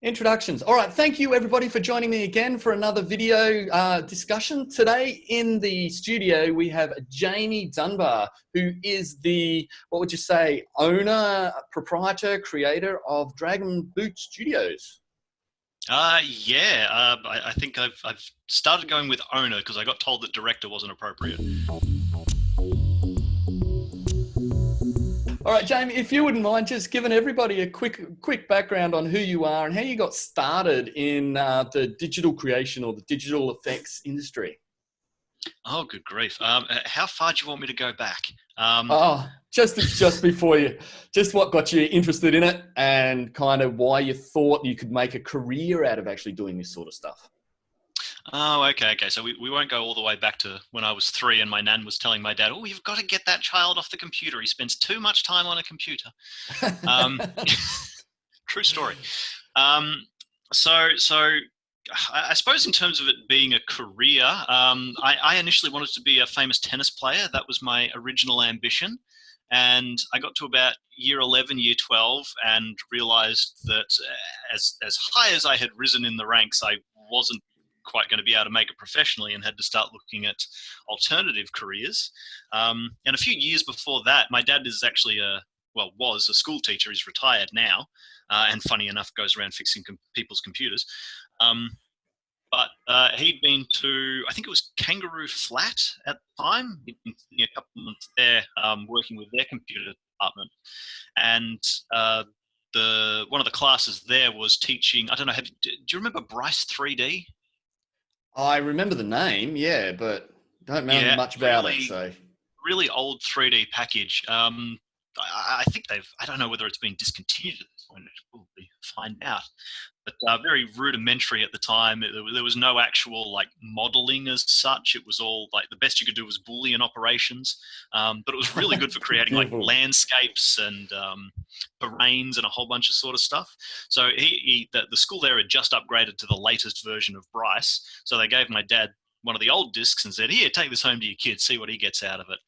Introductions. All right. Thank you, everybody, for joining me again for another video discussion. Today in the studio, we have Jamie Dunbar, who is the, what would you say, owner, proprietor, creator of Dragonboots Studios. I think I've started going with owner because I got told that director wasn't appropriate. All right, Jamie, if you wouldn't mind just giving everybody a quick background on who you are and how you got started in the digital creation or the digital effects industry. Oh, good grief. How far do you want me to go back? Just before you, just what got you interested in it and kind of why you thought you could make a career out of actually doing this sort of stuff. Oh, okay. So we won't go all the way back to when I was 3 and my nan was telling my dad, "Oh, you've got to get that child off the computer. He spends too much time on a computer." Um, True story. Um, so I suppose in terms of it being a career, I initially wanted to be a famous tennis player. That was my original ambition. And I got to about year 11, year 12, and realized that as high as I had risen in the ranks, I wasn't quite going to be able to make it professionally and had to start looking at alternative careers. And a few years before that, my dad is actually was a school teacher. He's retired now, and funny enough, goes around fixing people's computers. But he'd been to, I think it was Kangaroo Flat at the time. He'd been spending a couple of months there working with their computer department. And one of the classes there was teaching, I don't know, do you remember Bryce 3D? I remember the name, yeah, but don't remember much about it. So really old 3D package. I think I don't know whether it's been discontinued at this point. We'll probably find out. But very rudimentary at the time. There was no actual like modeling as such. It was all like the best you could do was Boolean operations. But it was really good for creating like landscapes and terrains and a whole bunch of sort of stuff. So the school there had just upgraded to the latest version of Bryce. So they gave my dad one of the old discs and said, "Here, take this home to your kids, see what he gets out of it."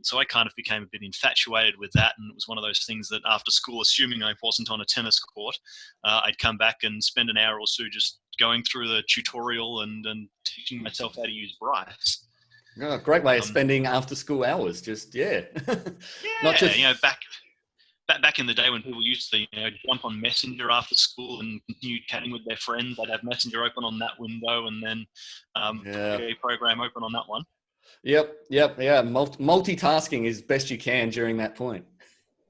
So I kind of became a bit infatuated with that, and it was one of those things that after school, assuming I wasn't on a tennis court, I'd come back and spend an hour or so just going through the tutorial and teaching myself how to use Bryce. Oh, great way of spending after school hours. Just not just back in the day when people used to jump on Messenger after school and continue chatting with their friends. I'd have Messenger open on that window and then a program open on that one. Yep. Yeah. Multitasking as best you can during that point.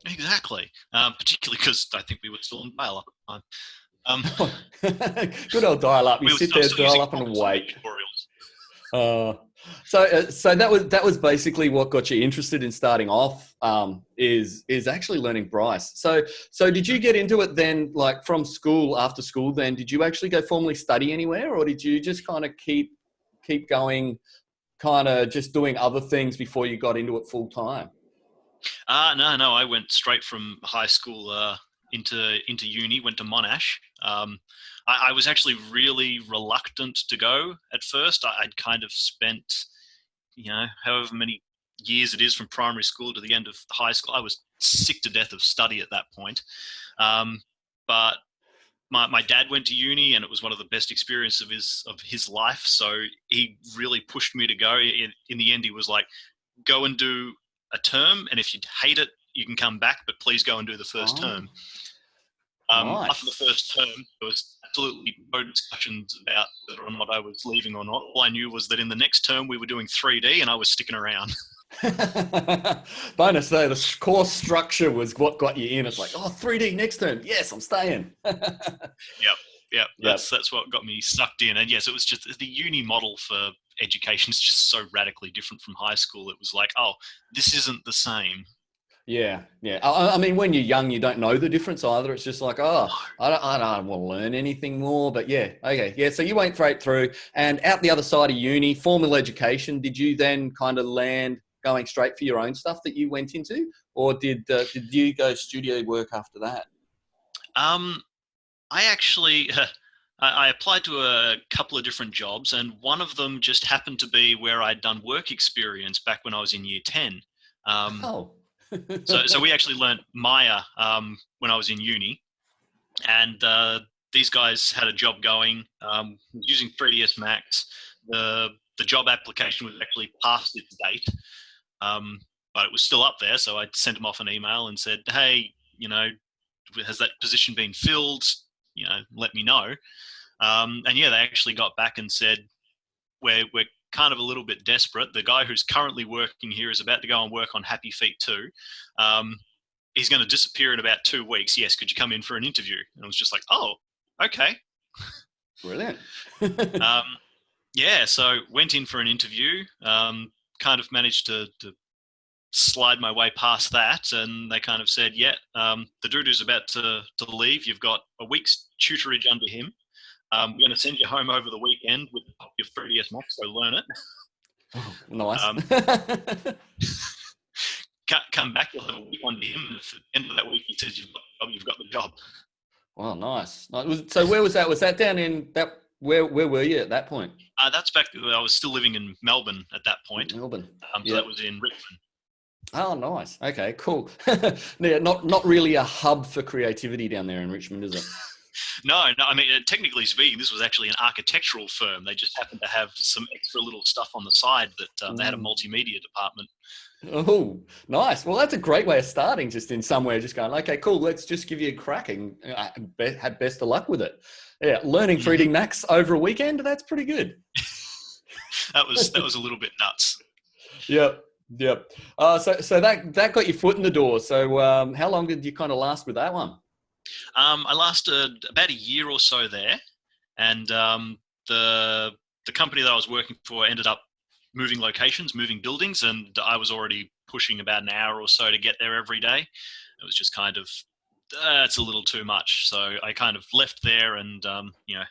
Exactly. Particularly because I think we were still on dial-up at the time. Good old dial-up. You sit there, dial up and wait. So that was basically what got you interested in starting off. Is actually learning Bryce. So did you get into it then, like from school, after school? Then did you actually go formally study anywhere, or did you just kind of keep going, kind of just doing other things before you got into it full time? No. I went straight from high school into uni. Went to Monash. I was actually really reluctant to go at first. I'd kind of spent, however many years it is from primary school to the end of high school. I was sick to death of study at that point. But my dad went to uni, and it was one of the best experiences of his life. So he really pushed me to go. In the end, he was like, "Go and do a term, and if you hate it, you can come back, but please go and do the first term." Nice. After the first term, there was absolutely no discussions about whether or not I was leaving or not. All I knew was that in the next term we were doing 3D, and I was sticking around. Bonus though, the course structure was what got you in. It's like, 3D next term. Yes, I'm staying. Yep. That's what got me sucked in. And yes, it was just the uni model for education is just so radically different from high school. It was like, oh, this isn't the same. Yeah. I mean, when you're young, you don't know the difference either. It's just like, I don't want to learn anything more. But yeah, okay. Yeah, so you went straight through. And out the other side of uni, formal education, did you then kind of land going straight for your own stuff that you went into? Or did you go studio work after that? I actually... I applied to a couple of different jobs, and one of them just happened to be where I'd done work experience back when I was in year 10. So we actually learnt Maya when I was in uni, and these guys had a job going using 3ds Max. The job application was actually past its date, but it was still up there. So I sent them off an email and said, "Hey, has that position been filled? Let me know." And yeah, they actually got back and said, we're kind of a little bit desperate. The guy who's currently working here is about to go and work on Happy Feet 2. He's going to disappear in about 2 weeks. Yes, could you come in for an interview? And I was just like, oh, okay. Brilliant. Yeah, so went in for an interview, kind of managed to slide my way past that, and they kind of said, yeah, the dude who's about to leave, you've got a week's tutorage under him. We're going to send you home over the weekend with a copy of 3ds Max, so learn it. Oh, nice. Come back, you'll have a week under him, and at the end of that week, he says, you've got the job. Wow, nice. So where was that? Was that down in that? Where were you at that point? That's back. I was still living in Melbourne at that point. Melbourne. So that was in Richmond. Oh, nice. Okay, cool. Yeah, not really a hub for creativity down there in Richmond, is it? No. I mean, technically speaking, this was actually an architectural firm. They just happened to have some extra little stuff on the side that they had a multimedia department. Oh, nice. Well, that's a great way of starting, just in somewhere, just going, okay, cool, let's just give you a crack and had best of luck with it. Yeah, learning 3D Max over a weekend, that's pretty good. That was a little bit nuts. Yep. So that got your foot in the door. So how long did you kind of last with that one? I lasted about a year or so there, and the company that I was working for ended up moving locations, moving buildings, and I was already pushing about an hour or so to get there every day. It was just kind of, it's a little too much. So I kind of left there, and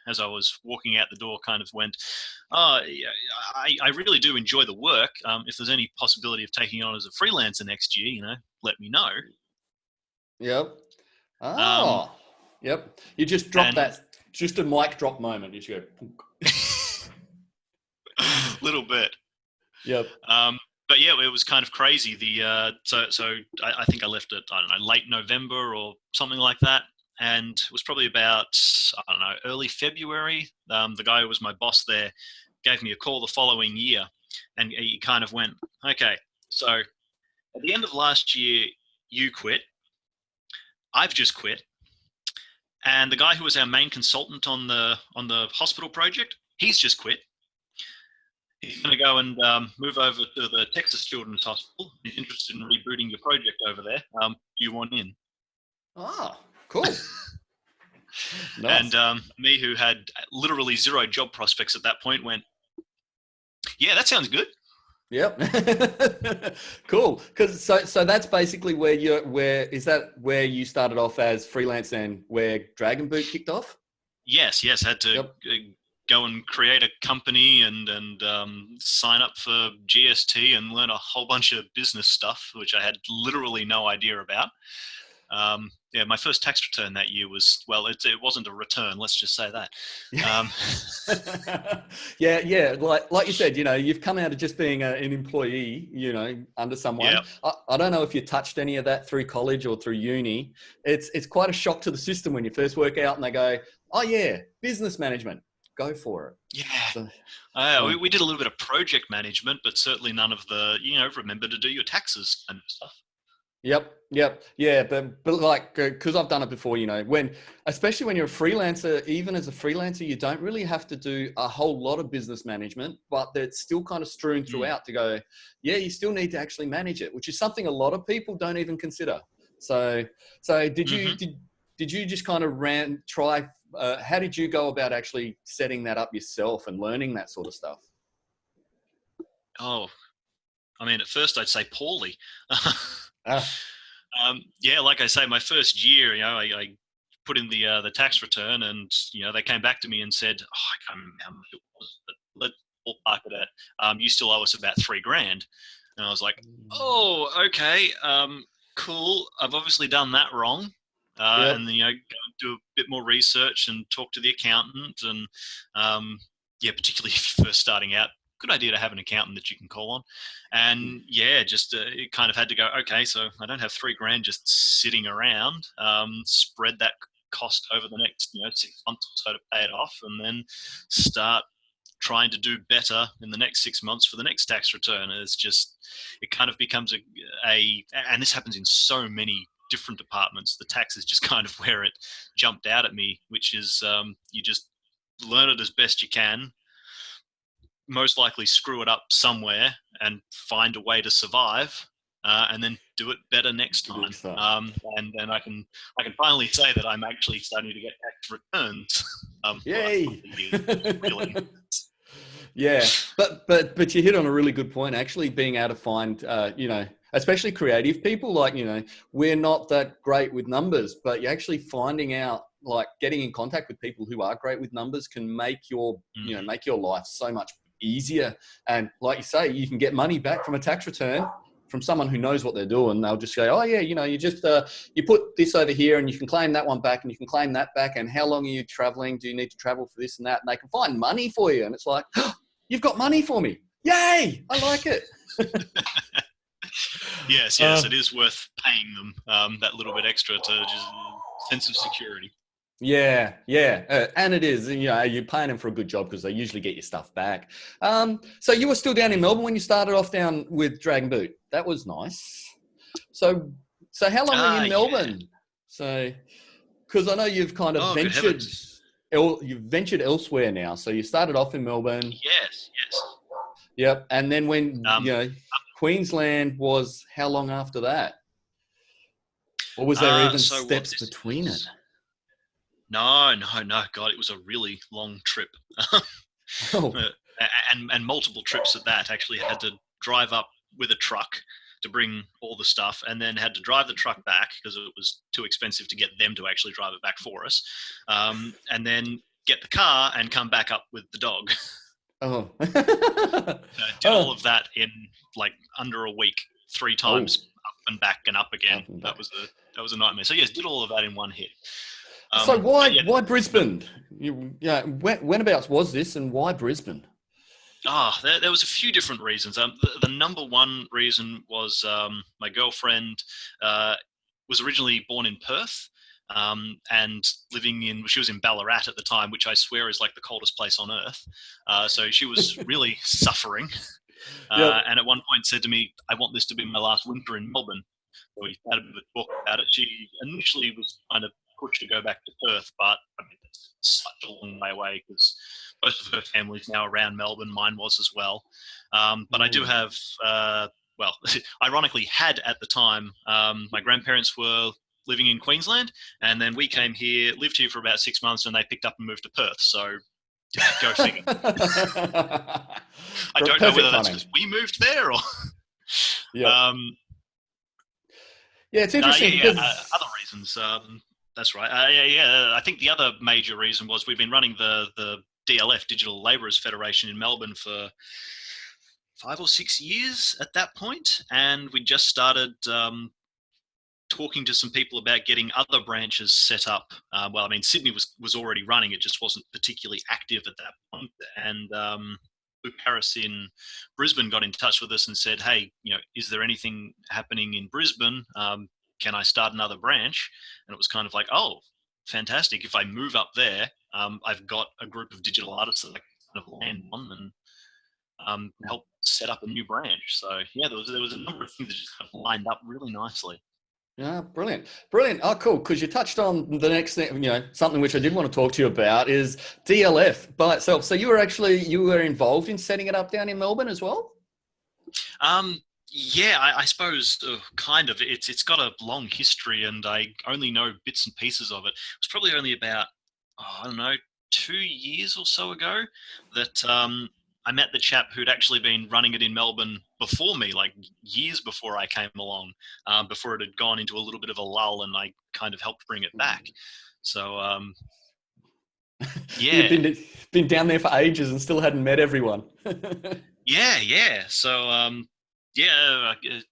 as I was walking out the door, kind of went, oh, yeah, I really do enjoy the work. If there's any possibility of taking on as a freelancer next year, let me know. Yep. Oh, yep. You just dropped that, just a mic drop moment. You just go. Little bit. Yep. But yeah, it was kind of crazy. So I think I left it, I don't know, late November or something like that. And it was probably about, I don't know, early February. The guy who was my boss there gave me a call the following year, and he kind of went, okay, so at the end of last year, you quit. I've just quit. And the guy who was our main consultant on the hospital project, he's just quit. He's going to go and move over to the Texas Children's Hospital. He's interested in rebooting your project over there. Do you want in? Oh, cool. Nice. And me, who had literally zero job prospects at that point, went, yeah, that sounds good. Yep. Cool. Because so that's basically where is that where you started off as freelance and where Dragonboot kicked off? Yes. Had to go and create a company and sign up for GST and learn a whole bunch of business stuff, which I had literally no idea about. My first tax return that year was, well, it wasn't a return. Let's just say that. Yeah. Like you said, you've come out of just being an employee, under someone. Yep. I don't know if you touched any of that through college or through uni. It's quite a shock to the system when you first work out and they go, oh yeah, business management. Go for it. Yeah. So, we did a little bit of project management, but certainly none of the, remember to do your taxes and stuff. Yep. Yeah. But like, cause I've done it before, especially when you're a freelancer, even as a freelancer, you don't really have to do a whole lot of business management, but it's still kind of strewn throughout to go, yeah, you still need to actually manage it, which is something a lot of people don't even consider. So did you just kind of try, how did you go about actually setting that up yourself and learning that sort of stuff? Oh, I mean, at first I'd say poorly. Like I say, my first year, I put in the tax return, and they came back to me and said, "Oh, I can't remember how much it was, but let's ballpark it at. You still owe us about $3,000." And I was like, "Oh, okay, cool. I've obviously done that wrong." And then, go and do a bit more research and talk to the accountant, and particularly if you're first starting out. Good idea to have an accountant that you can call on. And just it kind of had to go, okay, so I don't have $3,000 just sitting around. Spread that cost over the next 6 months or so to pay it off, and then start trying to do better in the next 6 months for the next tax return. It kind of becomes and this happens in so many different departments. The tax is just kind of where it jumped out at me, which is you just learn it as best you can, most likely screw it up somewhere and find a way to survive, and then do it better next time. And then I can finally say that I'm actually starting to get tax returns. Yay! Really. Yeah, but you hit on a really good point. Actually, being able to find, especially creative people, like we're not that great with numbers, but you're actually finding out, like getting in contact with people who are great with numbers can make your make your life so much easier. And like you say, you can get money back from a tax return from someone who knows what they're doing. They'll just say, oh yeah, you just you put this over here and you can claim that one back and you can claim that back, and how long are you traveling? Do you need to travel for this and that? And they can find money for you, and it's like, oh, you've got money for me. Yay, I like it. Yes, it is worth paying them that little bit extra to just sense of security. Yeah, and it is. You're paying them for a good job because they usually get your stuff back. So you were still down in Melbourne when you started off down with Dragonboot. That was nice. So how long were you in Melbourne? Yeah. So, because I know you've kind of you've ventured elsewhere now. So you started off in Melbourne. Yes. Yep, and then when Queensland was how long after that? Or was there even steps between it? No. God, it was a really long trip. And multiple trips at that. Actually had to drive up with a truck to bring all the stuff, and then had to drive the truck back because it was too expensive to get them to actually drive it back for us. And then get the car and come back up with the dog. Oh. Did all of that in like under a week, 3 times up and back and up again. That was a nightmare. So yes, did all of that in one hit. So why Brisbane? Whenabouts was this, and why Brisbane? There was a few different reasons. The number one reason was my girlfriend was originally born in Perth, and she was in Ballarat at the time, which I swear is like the coldest place on earth. So she was really suffering. And at one point said to me, I want this to be my last winter in Melbourne. So we had a bit of a talk about it. She initially was kind of pushed to go back to Perth, but I mean, it's such a long way away because most of her family's now around Melbourne. Mine was as well. But I do have, ironically had at the time, my grandparents were living in Queensland, and then we came here, lived here for about 6 months, and they picked up and moved to Perth. So go figure. I don't know whether that's because we moved there or... it's interesting. Other reasons. That's right. I think the other major reason was we've been running the DLF, Digital Labourers Federation in Melbourne for 5 or 6 years at that point, and we just started talking to some people about getting other branches set up. Sydney was already running; it just wasn't particularly active at that point. And Luke Harris in Brisbane got in touch with us and said, "Hey, is there anything happening in Brisbane? Can I start another branch?" And it was kind of like, "Oh, fantastic! If I move up there, I've got a group of digital artists that I can kind of land on and help set up a new branch." So yeah, there was a number of things that just kind of lined up really nicely. Yeah, brilliant. Oh, cool. Because you touched on the next thing, something which I did want to talk to you about is DLF by itself. So you were involved in setting it up down in Melbourne as well? Yeah, I suppose kind of. It's got a long history, and I only know bits and pieces of it. It was probably only about, I don't know, 2 years or so ago that I met the chap who'd actually been running it in Melbourne before me, like years before I came along, before it had gone into a little bit of a lull, and I kind of helped bring it back. So, yeah. You've been down there for ages and still hadn't met everyone. Yeah. So,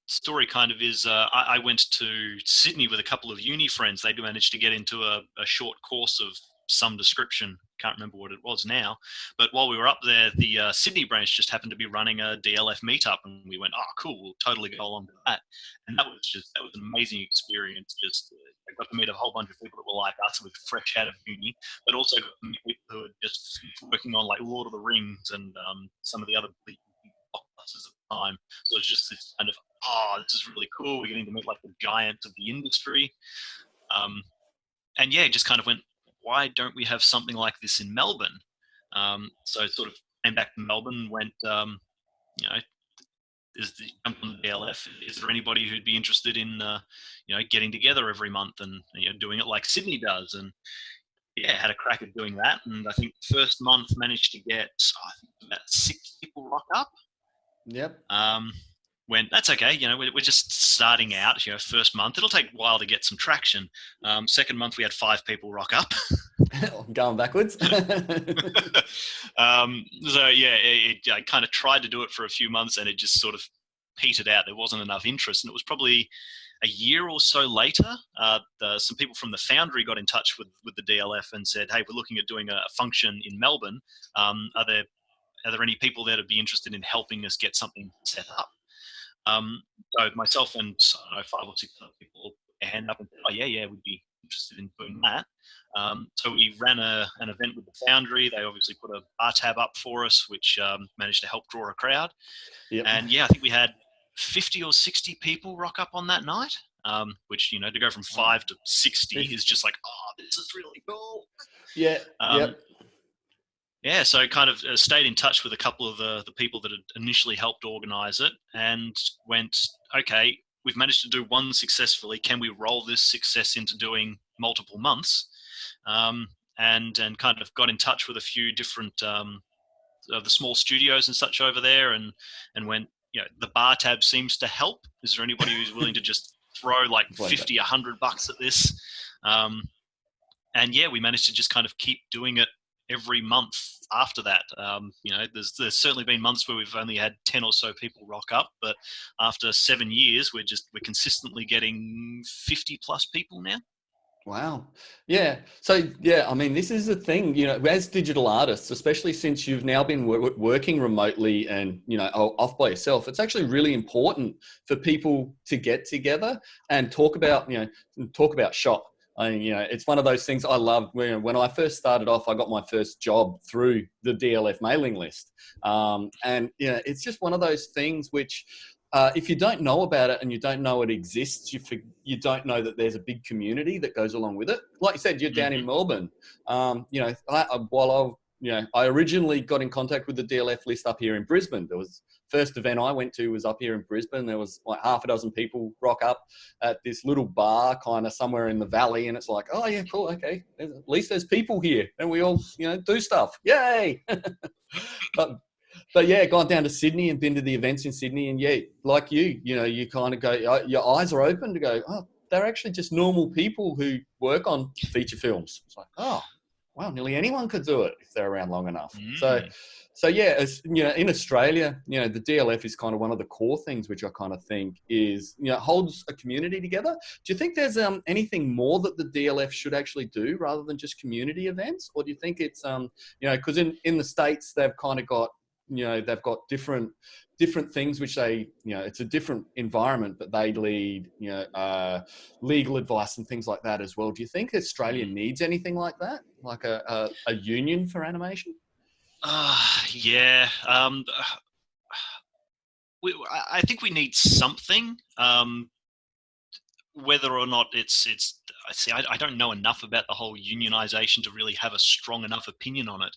story kind of is I went to Sydney with a couple of uni friends. They managed to get into a short course of some description. Can't remember what it was now. But while we were up there, the Sydney branch just happened to be running a DLF meetup, and we went, "Oh, cool! We'll totally go along to that." And that was an amazing experience. Just I got to meet a whole bunch of people that were like us, with fresh out of uni, but also got to meet people who were just working on like Lord of the Rings and some of the other blockbusters at the time. So it's just this kind of, oh, this is really cool. We're getting to meet like the giants of the industry. Um, and yeah, just kind of went, why don't we have something like this in Melbourne? So sort of came back to Melbourne, went, you know, jumped on the DLF. Is there anybody who'd be interested in, getting together every month and doing it like Sydney does? And yeah, had a crack at doing that. And I think the first month managed to get, I think, about 6 people rock up. Yep. When that's okay, we're just starting out. First month it'll take a while to get some traction. Second month we had 5 people rock up. Going backwards. So yeah, I kind of tried to do it for a few months, and it just sort of petered out. There wasn't enough interest, and it was probably a year or so later. Some people from the Foundry got in touch with the DLF and said, "Hey, we're looking at doing a function in Melbourne. Are there any people there to be interested in helping us get something set up?" So myself and 5 or 6 other people put their hand up and said, "Oh yeah, we'd be interested in doing that." So we ran an event with the Foundry. They obviously put a bar tab up for us, which managed to help draw a crowd. Yep. And yeah, I think we had 50 or 60 people rock up on that night, which, to go from 5 to 60 is just like, oh, this is really cool. Yeah. Yep. Yeah, so kind of stayed in touch with a couple of the people that had initially helped organize it, and went, okay, we've managed to do one successfully. Can we roll this success into doing multiple months? And kind of got in touch with a few different of the small studios and such over there, and went, the bar tab seems to help. Is there anybody who's willing to just throw like 50, $100 at this? And yeah, we managed to just kind of keep doing it every month after that. There's certainly been months where we've only had 10 or so people rock up, but after 7 years, we're consistently getting 50 plus people now. Wow. Yeah. So, yeah, I mean, this is the thing, as digital artists, especially since you've now been working remotely and, off by yourself, it's actually really important for people to get together and talk about shop. It's one of those things I love. When I first started off, I got my first job through the DLF mailing list. And it's just one of those things which, if you don't know about it and you don't know it exists, you don't know that there's a big community that goes along with it. Like you said, you're down in Melbourne. I originally got in contact with the DLF list up here in Brisbane. There was first event I went to was up here in Brisbane. There was like half a dozen people rock up at this little bar kind of somewhere in the valley. And it's like, oh yeah, cool. Okay. At least there's people here and we all, do stuff. Yay. But yeah, gone down to Sydney and been to the events in Sydney. And yeah, like you kind of go, your eyes are open to go, oh, they're actually just normal people who work on feature films. It's like, oh, wow, nearly anyone could do it if they're around long enough. So yeah, in Australia, the DLF is kind of one of the core things, which I kind of think is, holds a community together. Do you think there's anything more that the DLF should actually do rather than just community events? Or do you think it's, because in the States, they've kind of got, they've got different things which they, it's a different environment, but they lead, legal advice and things like that as well. Do you think Australia needs anything like that? Like a union for animation? Yeah. I think we need something. Whether or not it's I don't know enough about the whole unionization to really have a strong enough opinion on it.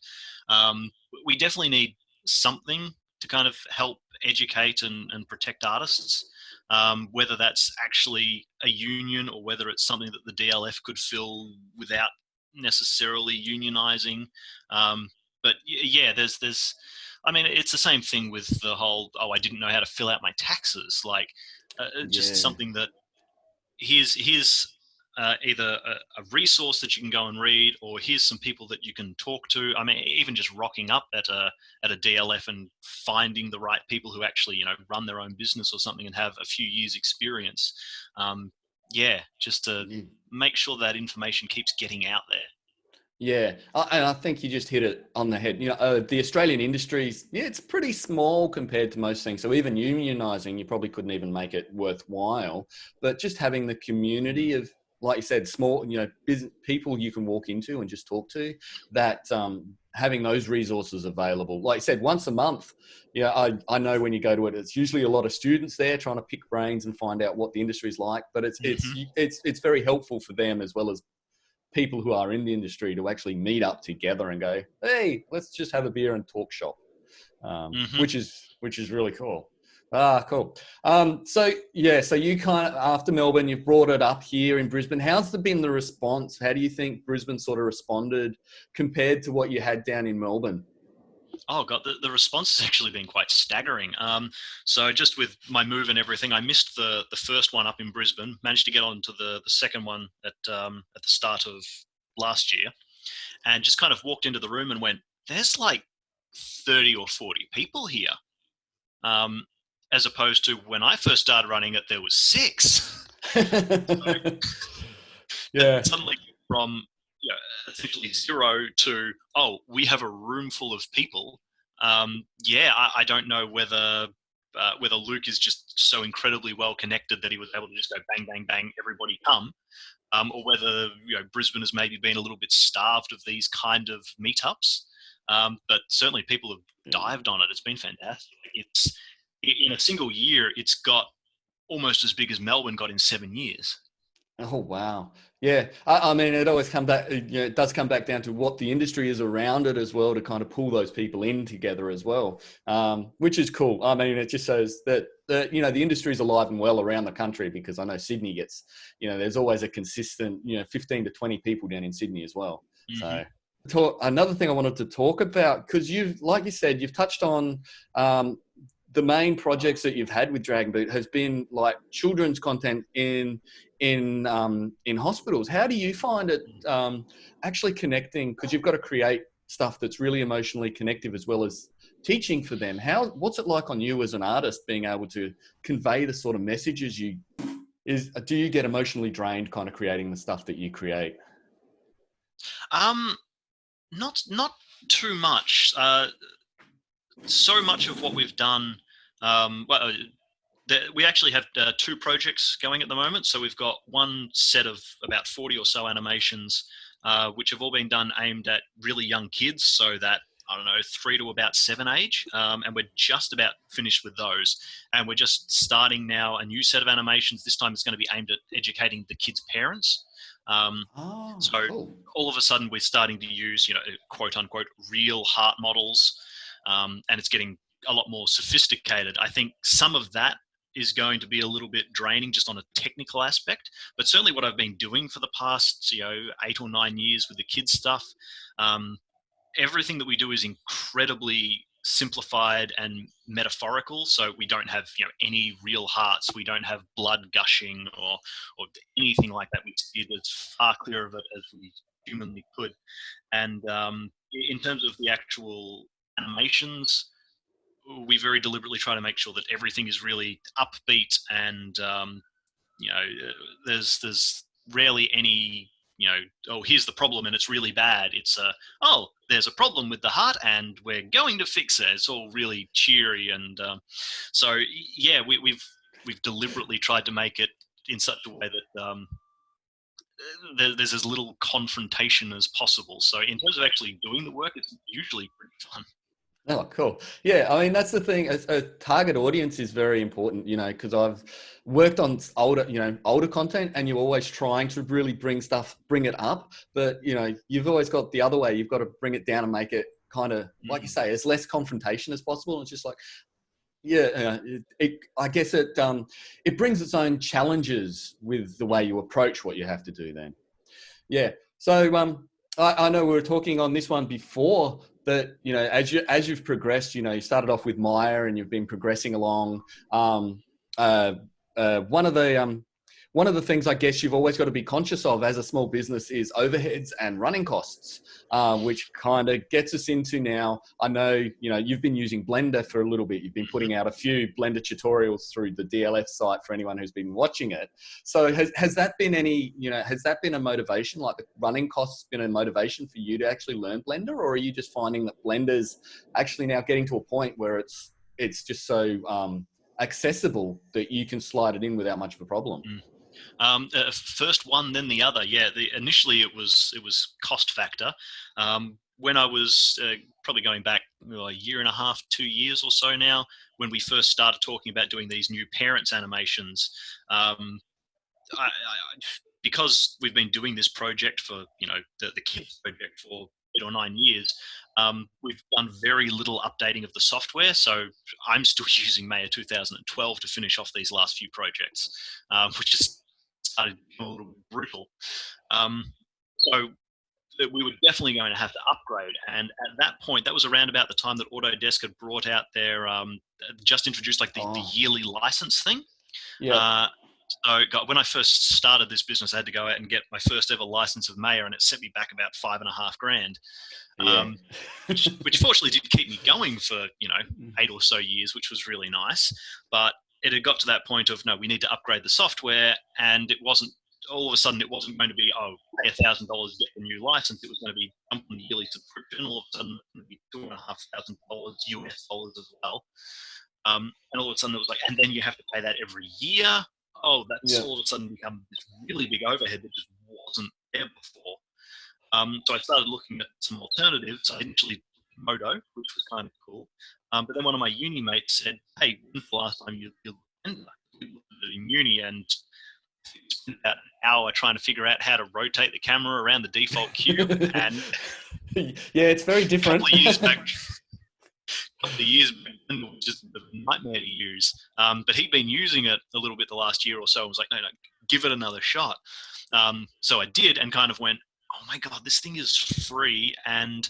We definitely need something to kind of help educate and protect artists, whether that's actually a union or whether it's something that the DLF could fill without necessarily unionizing. But yeah, there's I mean, it's the same thing with the whole, oh, I didn't know how to fill out my taxes. Like, just something that here's either a resource that you can go and read, or here's some people that you can talk to. I mean, even just rocking up at a DLF and finding the right people who actually run their own business or something and have a few years experience. Just to make sure that information keeps getting out there. Yeah, and I think you just hit it on the head. The Australian industries, yeah, it's pretty small compared to most things. So even unionising, you probably couldn't even make it worthwhile. But just having the community of, like you said, small, business people you can walk into and just talk to, that having those resources available. Like you said, once a month. Yeah, I know when you go to it, it's usually a lot of students there trying to pick brains and find out what the industry is like. But it's very helpful for them as well as people who are in the industry to actually meet up together and go, hey, let's just have a beer and talk shop, Hmm. which is really cool. Cool. So you kind of, after Melbourne, you've brought it up here in Brisbane. How's been the response? How do you think Brisbane sort of responded compared to what you had down in Melbourne? Oh god, the response has actually been quite staggering. So just with my move and everything, I missed the first one up in Brisbane. Managed to get on to the second one at the start of last year, and just kind of walked into the room and went, "There's like 30 or 40 people here." Um, as opposed to when I first started running it, there was six. Yeah. Suddenly from essentially zero to, oh, we have a room full of people. I don't know whether Luke is just so incredibly well connected that he was able to just go bang bang bang, everybody come, or whether Brisbane has maybe been a little bit starved of these kind of meetups. But certainly people have dived on it. It's been fantastic. It's in a single year, it's got almost as big as Melbourne got in 7 years. Oh wow, yeah. I mean, it always come back. It does come back down to what the industry is around it as well to kind of pull those people in together as well, which is cool. I mean, it just shows that the industry is alive and well around the country because I know Sydney gets, there's always a consistent 15 to 20 people down in Sydney as well. So. Hmm. Another thing I wanted to talk about because like you said, you've touched on the main projects that you've had with Dragonboot has been like children's content in hospitals. How do you find it actually connecting? Because you've got to create stuff that's really emotionally connective as well as teaching for them. What's it like on you as an artist being able to convey the sort of messages do you get emotionally drained kind of creating the stuff that you create? Um, not too much. So much of what we've done, well, we actually have two projects going at the moment. So we've got one set of about 40 or so animations, which have all been done aimed at really young kids. So that, I don't know, 3 to about 7 age. And we're just about finished with those. And we're just starting now a new set of animations. This time it's going to be aimed at educating the kids' parents. Um, Oh, so cool. all of a sudden we're starting to use, quote unquote, real heart models. And it's getting a lot more sophisticated. I think some of that is going to be a little bit draining just on a technical aspect. But certainly what I've been doing for the past, 8 or 9 years with the kids stuff, um, everything that we do is incredibly simplified and metaphorical. So we don't have, any real hearts. We don't have blood gushing or anything like that. We steered as far clear of it as we humanly could. And in terms of the actual animations, we very deliberately try to make sure that everything is really upbeat and there's rarely any oh, here's the problem and it's really bad. It's oh, there's a problem with the heart and we're going to fix it. It's all really cheery and so yeah, we've deliberately tried to make it in such a way that there's as little confrontation as possible. So in terms of actually doing the work, it's usually pretty fun. Oh, cool. Yeah, I mean that's the thing. A target audience is very important, because I've worked on older content, and you're always trying to really bring it up. But you've always got the other way. You've got to bring it down and make it kind of like you Mm. say, as less confrontation as possible. And it's just like, yeah, I guess it brings its own challenges with the way you approach what you have to do. Then. Yeah. So I know we were talking on this one before that, as you've progressed, you started off with Maya and you've been progressing along. Um, uh, one of the one of the things I guess you've always got to be conscious of as a small business is overheads and running costs, which kind of gets us into now. I know, you've been using Blender for a little bit. You've been putting out a few Blender tutorials through the DLF site for anyone who's been watching it. So has that been has that been a motivation? Like the running costs been a motivation for you to actually learn Blender, or are you just finding that Blender's actually now getting to a point where it's just so accessible that you can slide it in without much of a problem? First one, then the other. Yeah, initially it was cost factor. When I was probably going back a year and a half, 2 years or so now, when we first started talking about doing these new parents animations, because we've been doing this project for the kids project for 8 or 9 years, we've done very little updating of the software. So I'm still using May of 2012 to finish off these last few projects, which is started a little brutal. So we were definitely going to have to upgrade. And at that point, that was around about the time that Autodesk had brought out their just introduced like the yearly license thing. Yeah. So when I first started this business, I had to go out and get my first ever license of Maya, and it set me back about $5,500. Yeah. Which fortunately did keep me going for 8 or so years, which was really nice. But it had got to that point of, no, we need to upgrade the software, and it wasn't all of a sudden, it wasn't going to be, pay $1,000 to get the new license. It was going to be jump on the yearly subscription. All of a sudden, it was going to be $2,500 US dollars as well. And all of a sudden, it was like, and then you have to pay that every year. That's all of a sudden become this really big overhead that just wasn't there before. So I started looking at some alternatives. I initially Modo, which was kind of cool. But then one of my uni mates said, "Hey, when's the last time you looked at in uni?" And spent about an hour trying to figure out how to rotate the camera around the default cube. And yeah, it's very different. a couple of years back, it was just a nightmare to use. But he'd been using it a little bit the last year or so. I was like, no, give it another shot. So I did, and kind of went, oh my God, this thing is free, and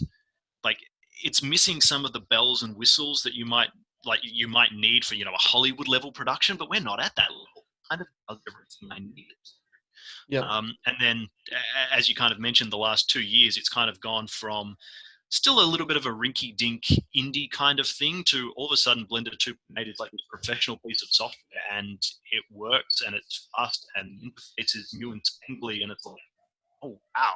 like it's missing some of the bells and whistles that you might need for a Hollywood level production, but we're not at that level. It kind of does everything I need it. Yeah. And then, as you kind of mentioned, the last 2 years, it's kind of gone from still a little bit of a rinky-dink indie kind of thing to all of a sudden Blender 2.8 is like this professional piece of software, and it works, and it's fast, and the interface is new and spangly, and it's like, oh wow.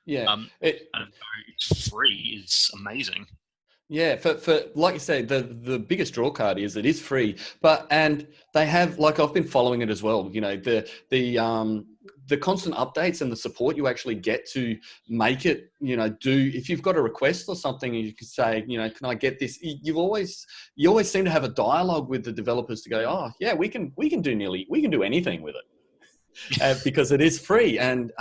Yeah. It's free is amazing. Yeah, for like you say, the biggest draw card is it is free, and they have, like, I've been following it as well. The constant updates and the support you actually get to make it. If you've got a request or something, you can say, can I get this? You always seem to have a dialogue with the developers to go, oh yeah, we can do anything with it. Because it is free. And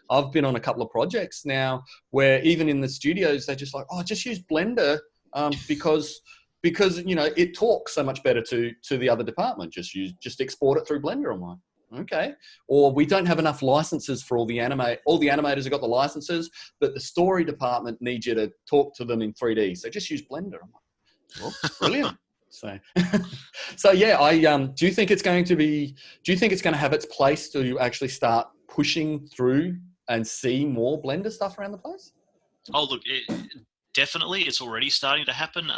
I've been on a couple of projects now where even in the studios, they're just like, just use Blender because it talks so much better to the other department. Just export it through Blender. I'm like, okay. Or we don't have enough licenses for all the animators have got the licenses, but the story department needs you to talk to them in 3D. So just use Blender. I'm like, well, brilliant. So yeah, do you think it's going to have its place to actually start pushing through and see more Blender stuff around the place? Oh, look, definitely, it's already starting to happen.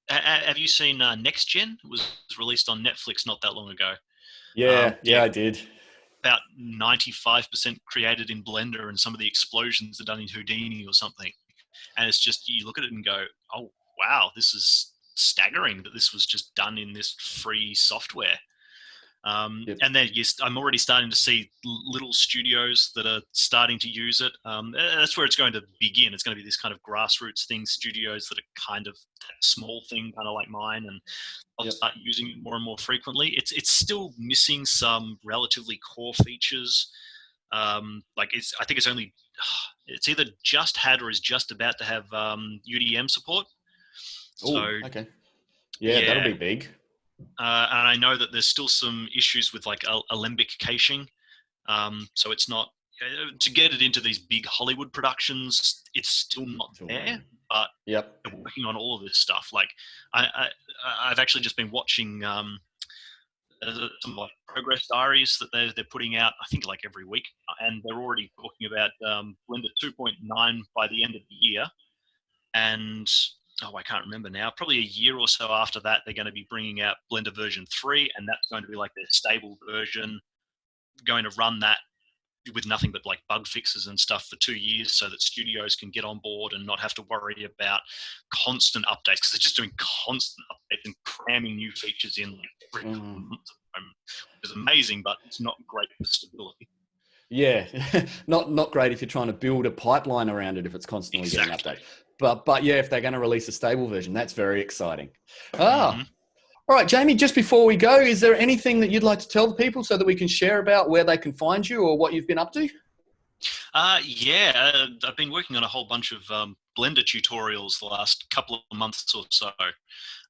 Have you seen Next Gen? It was released on Netflix not that long ago. Yeah, I did. About 95% created in Blender, and some of the explosions are done in Houdini or something. And it's just, you look at it and go, oh, wow, this is staggering that this was just done in this free software. Yep. And then I'm already starting to see little studios that are starting to use it. That's where it's going to begin. It's going to be this kind of grassroots thing, studios that are kind of a small thing, kind of like mine, and I'll start using it more and more frequently. It's still missing some relatively core features. I think it's either just had or is just about to have UDM support. So, okay. Yeah, that'll be big. And I know that there's still some issues with like alembic caching. So it's not, to get it into these big Hollywood productions, it's still not there. But they're working on all of this stuff. Like I've actually just been watching some like progress diaries that they're putting out, I think like every week, and they're already talking about Blender 2.9 by the end of the year, and I can't remember now. Probably a year or so after that, they're going to be bringing out Blender version 3, and that's going to be like their stable version, going to run that with nothing but like bug fixes and stuff for 2 years, so that studios can get on board and not have to worry about constant updates, because they're just doing constant updates and cramming new features in like every couple of months at the moment, which is amazing, but it's not great for stability. Yeah, not great if you're trying to build a pipeline around it if it's constantly getting updated. But yeah, if they're going to release a stable version, that's very exciting. All right, Jamie, just before we go, is there anything that you'd like to tell the people so that we can share about where they can find you or what you've been up to? I've been working on a whole bunch of Blender tutorials the last couple of months or so.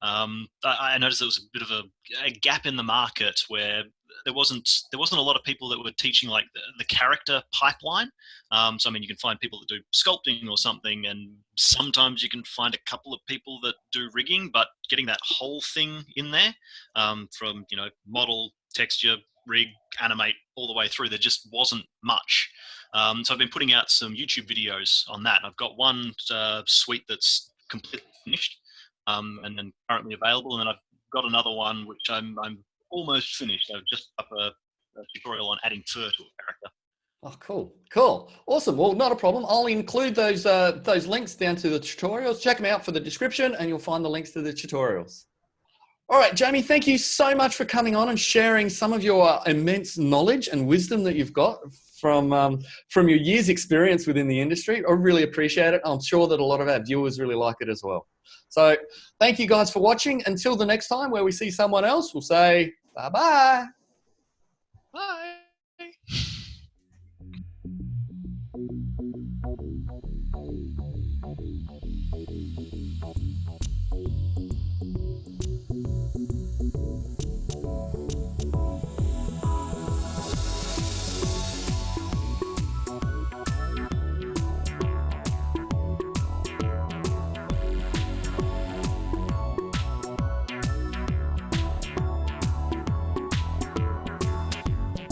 I noticed there was a bit of a gap in the market where there wasn't a lot of people that were teaching like the character pipeline. So I mean, you can find people that do sculpting or something, and sometimes you can find a couple of people that do rigging, but getting that whole thing in there, from model, texture, rig, animate, all the way through, there just wasn't much. So I've been putting out some YouTube videos on that. I've got one suite that's completely finished, and then currently available, and then I've got another one which I'm almost finished. I've just up a tutorial on adding fur to a character. Oh, cool, awesome. Well, not a problem. I'll include those links down to the tutorials. Check them out for the description, and you'll find the links to the tutorials. All right, Jamie, thank you so much for coming on and sharing some of your immense knowledge and wisdom that you've got from your years' experience within the industry. I really appreciate it. I'm sure that a lot of our viewers really like it as well. So thank you guys for watching. Until the next time where we see someone else, we'll say bye-bye. Bye.